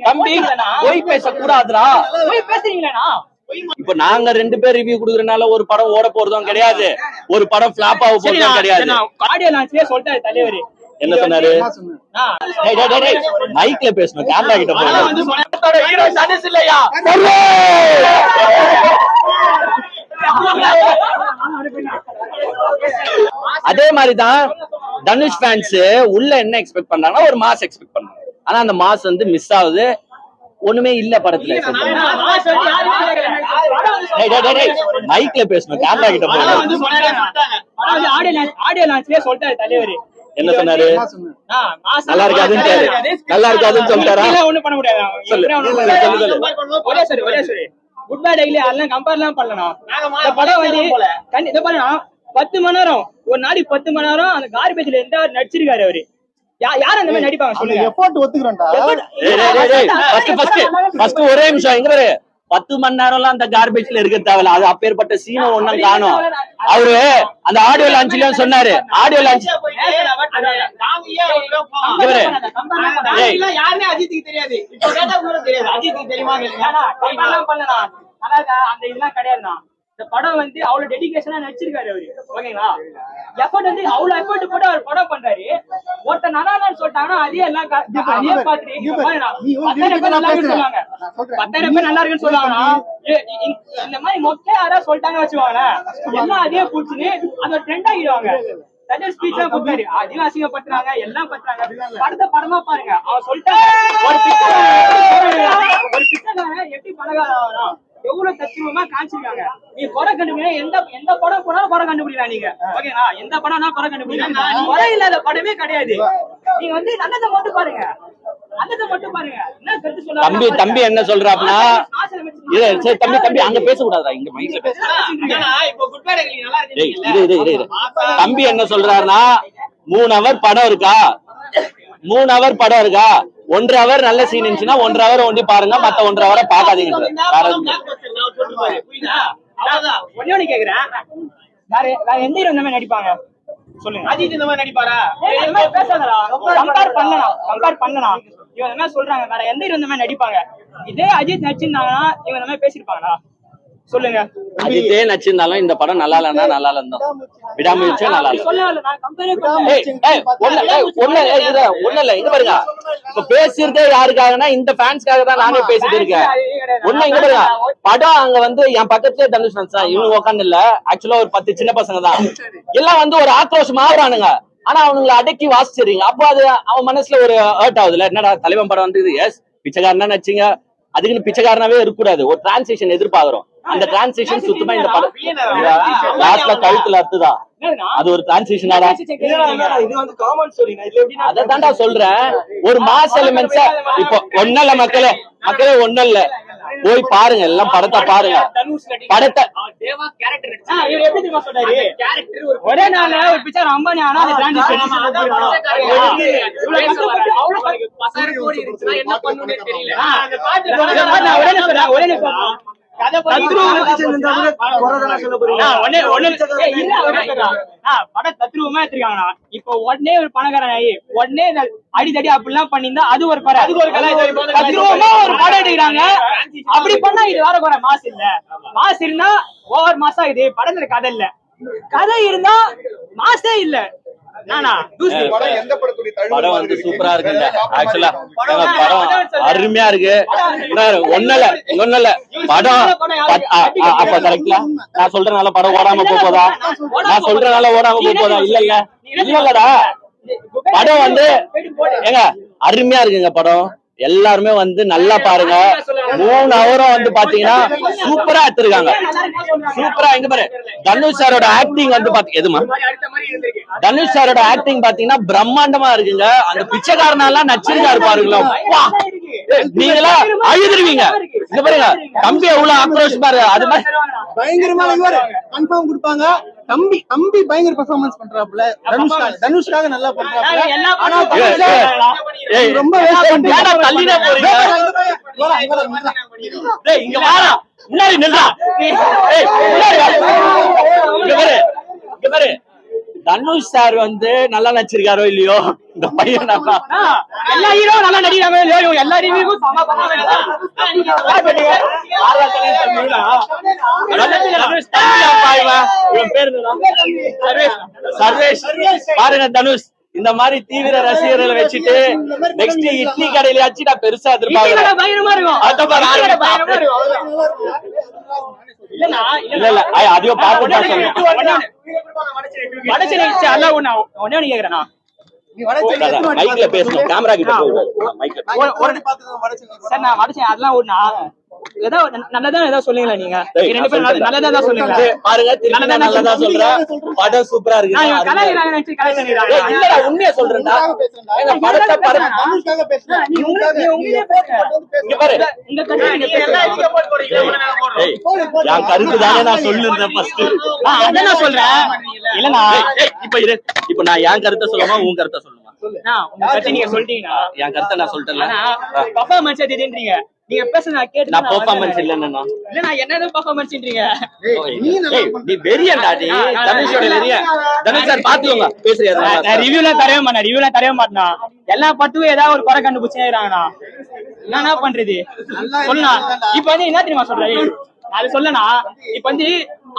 தம்பி போய் பேசக்கூடாதுடா. போய் பேசுறீங்களா? இப்ப நாங்க 2 பேர் ரிவ்யூ குடுக்கறதுனால ஒரு படம் ஓட போறதும் கிடையாது, ஒரு படம் ஃபிளாப் ஆக போறதும் கிடையாது. ஆடியோ லான்ச்லயே சொல்லிட்டாரு தலைவர். என்ன சொன்னாரு? மைக்ல பேசணும், கேமரா கிட்ட போகணும். ஹீரோ தனுஷ் இல்லையா? அதே மாதிரிதான் தனுஷ் ஃபேன்ஸ் உள்ள என்ன எக்ஸ்பெக்ட் பண்றாங்கன்னா ஒரு மாஸ் எக்ஸ்பெக்ட் பண்றாங்க. ஆனா அந்த மாஸ் வந்து மிஸ் ஆகுது, ஒண்ணுமே இல்ல படத்துல. மைக்ல பேசணும், கேமரா கிட்ட போகணும். ஆடியோ லான்ச்லயே சொல்லிட்டாரு தலைவர். என்ன சொன்னாரு? நல்லா இருக்காதுன்னு நல்லா இருக்காதுன்னு சொல்லிட்டாரா? ஒண்ணும் பண்ண முடியாது. ஒரே சரி குட் பை டெய்லி அதெல்லாம் கம்பேர்லாம் பண்ணலாம். இந்த படம் வந்து இதை பாருங்க, 10 மணி நேரம் ஒரு நாளைக்கு 10 மணி நேரம் அந்த கார்பேஜ்ல எந்த நடிச்சிருக்காரு அவரு. யாரும் அந்த மாதிரி நடிப்பாங்க சொல்லுங்க? எஃபோர்ட் ஒத்துக்குறேன்டா. ஃபர்ஸ்ட் ஒரே நிமிஷம் இங்க பாரு. 10 மணி நேரம்லாம் அந்த கார்பேஜ்ல இருக்க தேவையில்ல. அது அப்பேற்பட்ட சீனை ஒண்ணும் காணும். அவரு அந்த ஆடியோ லான்ச்லயும் சொன்னாரு. ஆடியோ லான்ச் யாருமே அஜித்துக்கு தெரியாது. அஜித்துக்கு தெரியுமா? அந்த இதெல்லாம் கிடையாதுண்ணா. இந்த படம் வந்து அவ்வளவு டெடிகேஷனா நடிச்சிருக்காரு அவரு. ஓகேங்களா? எஃபர்ட் வந்து அவ்வளவு எஃபர்ட் போட்டு அவர் படம் பண்றாரு. ஒருத்தர் நல்லா சொல்லிட்டாங்கன்னா அதே எல்லாம் அதே பாத்துட்டு 10,000 பேர் நல்லா இருக்குன்னு சொல்லுவாங்க. 10,000 பேர் நல்லா இருக்குன்னு சொல்லுவாங்கன்னா இந்த மாதிரி மொத்த யாராவது சொல்லிட்டாங்க வச்சுவாங்களேன், எல்லாம் அதே புடிச்சுன்னு அந்த ட்ரெண்ட் ஆகிடுவாங்க. ஸ்பீச் எல்லாம் கொடுத்தாரு, அதையும் அசிங்கப்படுத்துறாங்க, எல்லாம் பண்றாங்க. படத்தை படமா பாருங்க. அவன் சொல்லிட்டாங்க ஒரு பிச்சைக்காரன் எப்படி பணக்காரன் எவ்வளவு தத்துவமா காமிச்சிருக்காங்க. நீ குறை கண்டுபிடிக்க எந்த படம் போனாலும் குறை கண்டுபிடிக்கலாம் நீங்க. ஓகேங்களா? எந்த படம்னா குறை கண்டுபிடிக்கலாம். குறை இல்லாத படமே கிடையாது. நீங்க வந்து நல்லதை மட்டும் பாருங்க, நல்லதை மட்டும் பாருங்க. என்ன கருத்து சொல்ல தம்பி என்ன சொல்றாப்னா, தம்பி அங்க பேசக்கூடாதா, இங்க மைக்ல பேச. தம்பி என்ன சொல்றாருன்னா 3 ஹவர் படம் இருக்கா, 3 ஹவர் படம் இருக்கா, 1.5 ஹவர் நல்ல சீன் இருந்துச்சுன்னா 1.5 ஹவர் ஒண்டி பாருங்க, மத்த 1.5 ஹவரை பாக்காதீங்க. ஒண்ணு கேக்குறேன், வேற எந்த ஹீரோ இந்த மாதிரி நடிப்பாங்க சொல்லுங்க? அஜித் இந்த மாதிரி நடிப்பாரா? பேசாதடா, கம்பேர் பண்ணலாம். இவங்க இந்த மாதிரி சொல்றாங்க, வேற எந்த ஹீரோ இந்த மாதிரி நடிப்பாங்க? இதே அஜித் நடிச்சிருந்தாங்கன்னா இவங்க இந்த மாதிரி பேசிருப்பாங்களா சொல்லுங்க? அஜித்தே நடிச்சிருந்தாலும் இந்த படம் நல்லா இல்லன்னா நல்லா இல்ல, விடாமுயற்சியா நல்லா இல்ல. ஒண்ணு இல்ல, இங்க பாருங்க. இப்ப பேசுறதே யாருக்காகனா இந்த ஃபேன்ஸ்க்காக தான் நானே பேசிட்டு இருக்கேன். ஒண்ணு இங்க பாருங்க, படம் அங்க வந்து என் பக்கத்துலயே தனுஷ் ஃபேன்ஸ் தான். இவங்க உட்காந்து இல்ல, ஆக்சுவலா ஒரு 10 சின்ன பசங்க தான். எல்லாம் வந்து ஒரு ஆக்ரோஷமா ஆகுறானுங்க. ஆனா அவனுங்களை அடக்கி வாசிச்சிடுறீங்க. அப்போ அது அவன் மனசுல ஒரு ஹர்ட் ஆகுதுல. என்னடா தலைவன் படம் வந்து எஸ் பிச்சைக்காரனா நடிச்சிங்க, அதுக்குன்னு பிச்சைக்காரனாவே இருக்கக்கூடாது, ஒரு டிரான்சிஷன் எதிர்பார்க்கிறோம். அந்த டிரான்சிஷன் சுத்தமா இந்த படம் லாஸ்ட்ல கழுத்துல அத்துதான், அது ஒரு டிரான்சிஷனாடா. அதான்டா சொல்றேன், ஒரு மாஸ் எலிமெண்ட்ஸ். இப்போ ஒண்ணு இல்ல மக்களே ஒண்ணு இல்ல, போய் பாருங்க, எல்லாம் படத்தை பாருங்க. படத்தை ஒரே நாள் ஒரு பிக்சர் அம்பானி ஆனா ஒரே படம் தத்ரூபமா எடுத்திருக்காங்கண்ணா. இப்ப உடனே ஒரு பணக்காரன் ஆகி உடனே அடித்தடி அப்படிலாம் பண்ணிருந்தா அது ஒரு படம். தத்ரூபமா ஒரு படம் எடுக்கிறாங்க. அப்படி பண்ணா இது வேற குறை. மாசு இல்ல, மாசு இருந்தா ஓவர் மாசா. இது படத்துல கதை இல்ல, கதை இருந்தா மாசே இல்ல. படம் வந்து சூப்பரா இருக்குங்க. ஆக்சுவலா படம் அருமையா இருக்கு. ஒண்ணு இல்ல படம் அப்ப கரெக்ட்ல நான் சொல்றதுனால படம் ஓடாம போதா? நான் சொல்றதுனால ஓடாம போதா? இல்லடா, படம் வந்து ஏங்க அருமையா இருக்குங்க படம். எல்லாருமே வந்து நல்லா பாருங்க. 3 ஹவரும் வந்து பாத்தீங்கன்னா சூப்பரா எடுத்திருக்காங்க. சூப்பரா. இங்க பாரு, தனுஷ் சாரோட ஆக்டிங் வந்து எதுமா தனுஷ் சாரோட ஆக்டிங் பாத்தீங்கன்னா பிரம்மாண்டமா இருக்குங்க. அந்த பிச்சைக்காரனாலாம் நச்சிருக்காரு பாருங்களா, நீங்களா அழுதுருவீங்க. இங்க பாருங்க, தம்பி எவ்வளவு ஆக்ரோஷமா இருக்கு. அது மாதிரி பயங்கரமா கன்ஃபார்ம் கொடுப்பாங்க. தம்பி பயங்கர பெர்ஃபார்மன்ஸ் பண்றாப்ல. தனுஷ்காக நல்லா பண்றாப்ல. ரொம்ப தள்ளினா போறீங்க. இங்க வாடா, முன்னாடி நில்றா. இங்க பாரு தனுஷ் சார் வந்து நல்லா நடிச்சிருக்காரோ இல்லையோ இந்த பையன் நல்லா எல்லா ஹீரோ நல்லா நடிக்கிறாங்க இல்லையோ எல்லா ரிவ்யூக்கும் சம பண்ணாங்க. நீங்க யார் பண்ணீங்க? தனுஷ் தம்பியாப்பா இவன். இவன் பேரு என்னடா? சர்வேஷ். பாருங்க தனுஷ் இந்த மாதிரி தீவிர ரசிகர்களை வச்சுட்டு நெக்ஸ்ட் இட்லி கடையிலயாச்சும் நான் பெருசா இட்லி எதிர்பார்க்கிறேன். கடை பயங்கரமா இருக்கும். அதான் பாரு. இட்லி கடை பயங்கரமா இருக்கும். இல்லண்ணா, இல்ல இல்ல அதையும் பார்த்து தான் சொல்றேன். வடச்சென்னை அல்ல ஒண்ணே ஒண்ணு கேக்குறேன்னா மைக்ல பேசணும், கேமரா கிட்ட போகுது மைக்ல. சார் நான் வடச்சேன் அதெல்லாம் ஒண்ணா ஏதோ நல்லதா ஏதோ சொல்லுங்களா நீங்க ரெண்டு பேரும் நல்லதா தான் சொல்லுங்க. பாருங்க திரும்ப நல்லதா சொல்றேன். படம் சூப்பரா இருக்கு. நான் கலாய்கிறாங்க நினைச்சு கலாய்கிறாங்க. இல்லடா உண்மையா சொல்றேன்டா. ஏங்க படத்தை பாருங்க. தனுஷ்காக பேசுறேன். நீ உங்களே பேசுங்க. இங்க பாரு. உங்க கருத்து நீங்க எல்லாம் இங்க போட்டு போறீங்க. ஏய் என் கருத்து தானே நான் சொல்லிருந்தேன் ஃபர்ஸ்ட். அத நான் சொல்றேன். இல்லனா இப்ப நான் என் கருத்தை சொல்லணுமா உன் கருத்தை சொல்லணுமா? உங்க கருத்து நீங்க சொல்லிட்டீங்கன்னா என் கருத்தை நான் சொல்லிட்டேன்ல. பெர்ஃபார்மன்ஸ் எதுன்றீங்க நீங்க பேச நான் கேட்டு நான் பெர்ஃபார்மன்ஸ் இல்லன்னா இல்ல நான் என்னது பெர்ஃபார்மன்ஸ்ன்றீங்க. நீ வெறியன்டா நீ. தனுஷோட வெறியன். தனுஷ் சார் பாத்துக்கோங்க பேசுறியா? ரிவ்யூலாம் தரவே மாட்டேன். எல்லா படத்துக்கும் ஏதாவது ஒரு குறை கண்டுபிடிச்சேறாங்கண்ணா. என்ன பண்றது சொல்லா. இப்ப வந்து என்ன தெரியுமா சொல்றாரு அது சொல்லனா. இப்ப வந்து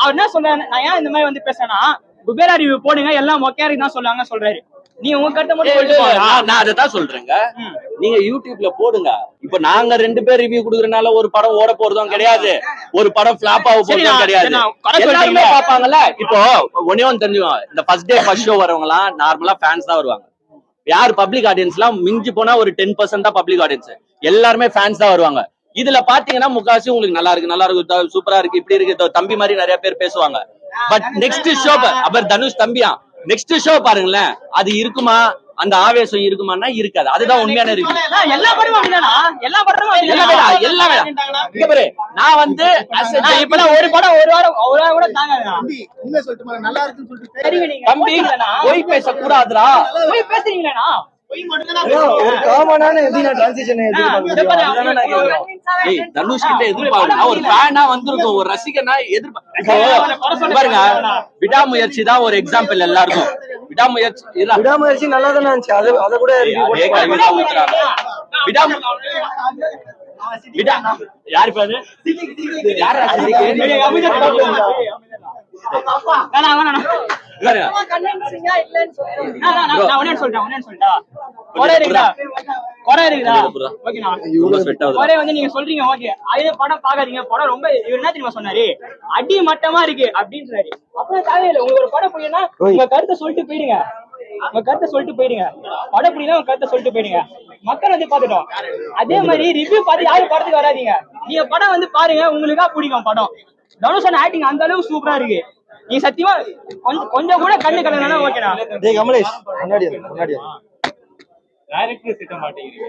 அவர் என்ன சொல்றாரு, நான் ஏன் இந்த மாதிரி வந்து பேசுறேன்னா குபேரா ரிவ்யூ போடுங்க எல்லாம் மொக்கையா தான் சொல்லுவாங்க சொல்றாரு. நீ உங்க கருத்தை மட்டும் சொல்லிட்டு நான் அதான் சொல்றேங்க. நீங்க யூடியூப்ல போடுங்க. இப்ப நாங்க 2 பேர் ரிவ்யூ குடுக்கறதுனால ஒரு படம் ஓட போறதும் கிடையாது, ஒரு படம் பிளாப் ஆக போறதும் கிடையாது. எல்லாருமே பாப்பாங்கல்ல. இப்போ ஒன்னே ஒன்னு தெரிஞ்சுக்கோங்க, இந்த ஃபர்ஸ்ட் டே ஃபர்ஸ்ட் ஷோ வரவங்க எல்லாம் நார்மலா ஃபேன்ஸ் தான் வருவாங்க. யார் பப்ளிக் ஆடியன்ஸ் எல்லாம் மிஞ்சி போனா ஒரு 10% தான் பப்ளிக் ஆடியன்ஸ். எல்லாருமே ஃபேன்ஸ் தான் வருவாங்க. இதுல பாத்தீங்கன்னா முக்காசி உங்களுக்கு நல்லா இருக்கு சூப்பரா இருக்கு இப்படி இருக்கு தம்பி மாதிரி நிறைய பேர் பேசுவாங்க. பட் நெக்ஸ்ட் ஷோ அவர் தனுஷ் தம்பியா நெக்ஸ்ட் ஷோ பாருங்களேன், அது இருக்குமா அந்த ஆவேசம் இருக்குமான்னா இருக்காது. அதுதான் உண்மையான ரிவ்யூ. எல்லா படமும் அப்படிதானா? எல்லா படமும் இங்க பாரு, நான் வந்து இப்பெல்லாம் ஒரு படம் ஒரு வாரம் கூட தாங்காதுண்ணா. உண்மை சொல்லிட்டு நல்லா இருக்குன்னு சொல்லிட்டு சரிங்க நீங்க தம்பி போய் பேச கூடாதுடா. போய் பேசுறீங்களா? ஒரு காமனான எப்படினா டிரான்சிஷன் தனுஷ் கிட்ட எதிர்பார்க்கணும். ஒரு ஃபேனா வந்திருக்கும், ஒரு ரசிகனா எதிர்பார்க்க பாருங்க. விடாமுயற்சி தான் ஒரு எக்ஸாம்பிள் எல்லாருக்கும். விடாமுயற்சி நல்லா தானே இருந்துச்சு. அத கூட யாரு பாரு யாரு நீங்க சொல்றீங்க ஓகே அதே படம் பாக்காதீங்க படம் ரொம்ப என்ன தெரியுமா சொன்னாரு அடி மட்டமா இருக்கு அப்படின்றாரு. அப்புறம் தேவையில்லை உங்களுக்கு ஒரு படம் புரியுதுன்னா உங்க கருத்தை சொல்லிட்டு போயிடுங்க. படம் புரியுதா உங்க கருத்தை சொல்லிட்டு போயிடுங்க. மக்கள் வந்து பாத்துட்டோம். அதே மாதிரி ரிவ்யூ பார்த்து யாரும் படத்துக்கு வராதீங்க. நீங்க படம் வந்து பாருங்க உங்களுக்கா பிடிக்கும் படம். தனுஷ் ஆக்டிங் அந்த அளவுக்கு சூப்பரா இருக்கு. நீ சத்தியமா கொஞ்சம் கூட கண்ணு கலனா ஓகேடா. டேய் கமலேஷ் முன்னாடி டைரக்டர் திட்ட மாட்டேங்கிறீங்க,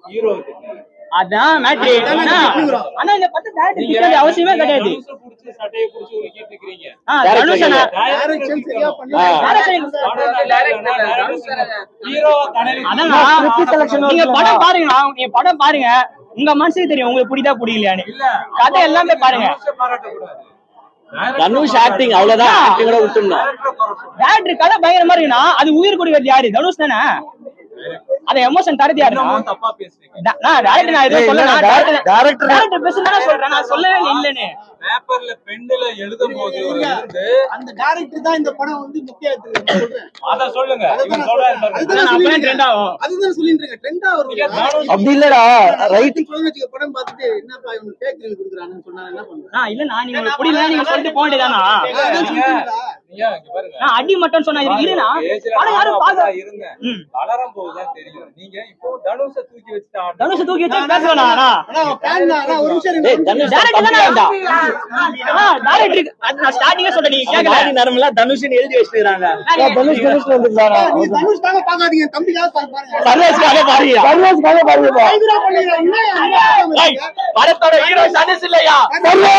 ஹீரோ அதான் மேட்ரு. ஆனா இந்த படத்தை டைரக்டர் திட்ட அவசியமே கிடையாது. புடிச்சு சட்டையை புடிச்சு உருக்கிட்டு இருக்கீங்க. தனுஷ் டைரக்ஷன் சரியா பண்ணல. ஹீரோ தனலி நீங்க படம் பாருங்க உங்க மனசுக்கு தெரியும் உங்களுக்கு பிடிதா பிடிக்கலையான்னு. கதை எல்லாமே பாருங்க. தனுஷ் ஆக்டிங் அவ்வளவுதான். ஆக்டிங்கோட விட்டுறணும். டைரக்டர் கதை பயங்கரமா இருக்குன்னா அது உயிர் கொடுக்கிறது யாரு? தனுஷ் தானே. அத எமோஷன் தரது யாரு? தப்பா பேசுறீங்க. நான் எதுவும் சொல்லல. டைரக்டர் பேசுனா சொல்றேன், நான் சொல்லவே இல்லன்னு. பேப்பர்ல பென்ல எழுதும் போது அந்த டைரக்டர் தான் இந்த படம் வந்து முக்கிய சொல்றேன். அத சொல்லுங்க. இவன் சொல்றாரு அதுதான் ட்ரெண்ட் ஆகும். அதுதான் சொல்லிட்டு இருக்கேன். ட்ரெண்டா வரும். அப்படி இல்லடா. ரைட்டிங் சொல்லுங்க படம் பார்த்துட்டு என்னப்பா இவங்க ஃபேக் ரிவ்யூ குடுக்குறாங்கன்னு சொன்னா என்ன பண்ணுவீங்க? இல்ல நான் நீங்க புரியல நீங்க சொல்லிட்டு போக வேண்டியதானா? நீங்க இங்க பாருங்க. நான் அடி மட்டும் சொன்னா இருனா படம் யாரும் பாக்க இருங்க. வளரும் போது தான் தெரியும். நீங்க இப்போ தனுஷ தூக்கி வச்சிட்டாங்க. தனுஷ தூக்கி வச்சு பேசவேனா? அண்ணா ஃபேன் தான். ஒரு நிமிஷம் டேய் தனுஷ் டைரக்டர் நான் ஸ்டார்டிங்கே சொல்றேன் நீங்க கேக்கல. காடி நரம்பெல்லாம் தனுஷ்னு எழுதி வச்சிருக்காங்க. தனுஷ் வந்துட்டாரா? நீ தனுஷ்காக பாக்காதீங்க, தம்பிக்காக பாருங்க. சர்வேஸ்காக பாருங்க. கைதுரா பண்ணீங்க. என்ன படத்தோட ஹீரோ தனுஷ் இல்லையா? சர்வே